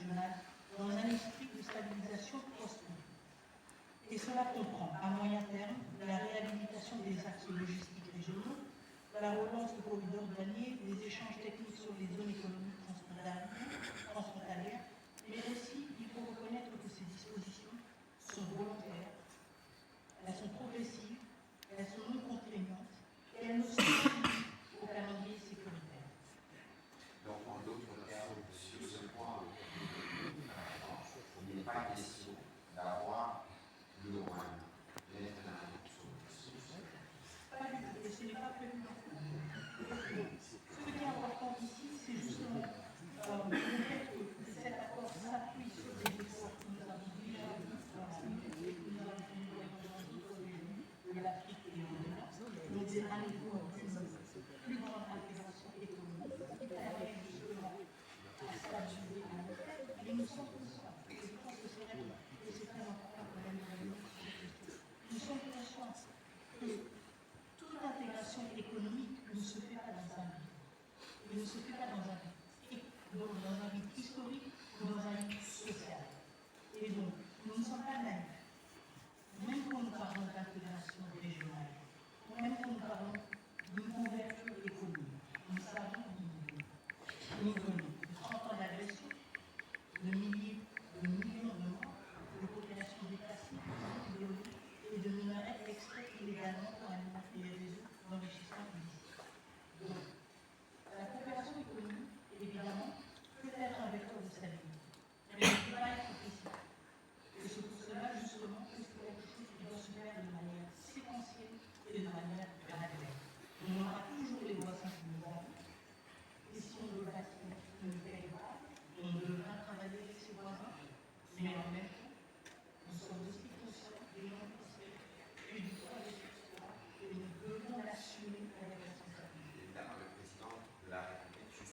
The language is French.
régionale dans un esprit de stabilisation post-conflit. Et cela comprend, à moyen terme, la réhabilitation des axes logistiques régionaux, la relance de corridors douaniers, les échanges techniques sur les zones économiques transfrontalières, mais aussi, il faut reconnaître que ces dispositions sont volontaires, elles sont progressives, elles sont non contraignantes, et elles ne sont pas liées au calendrier sécuritaire. Donc, en d'autres termes, sur ce point, il n'est pas question d'avoir le moyen maintenant sur le sujet. Pas du tout, et ce n'est pas prévu. Ce qui est important ici, c'est justement le fait que cet accord s'appuie sur des efforts que nous avons déjà vus dans la communauté, que nous avons fait dans d'autres régions de l'Afrique et au-delà. Donc, c'est à nouveau une plus grande intégration économique qui permet justement à stabiliser à long terme. Mais nous sommes conscients, et je pense que c'est vrai, et c'est très important pour la nouvelle sur cette question. Nous sommes conscients que toute intégration économique ne se fait pas dans un but. Il ne se fait pas dans un but historique ou dans un but social. Et donc, nous ne sommes pas naïfs. Même quand nous parlons d'intégration régionale, même quand nous parlons d'une ouverture économique, nous savons où nous venons. De 30 ans d'agression, de millions de morts, de populations déplacées, et de minerais extraits illégalement pour alimenter les réseaux d'enrichissement illicite. Donc, la coopération économique, évidemment, peut être un vecteur de stabilité, mais elle ne peut pas être précis. Et c'est pour cela, justement, que c'est quelque chose qui doit se faire de manière séquentielle et de manière graduelle. On aura toujours les voisins que nous avons, et si on veut bâtir une paix, on devra travailler avec ses voisins, mais en même temps,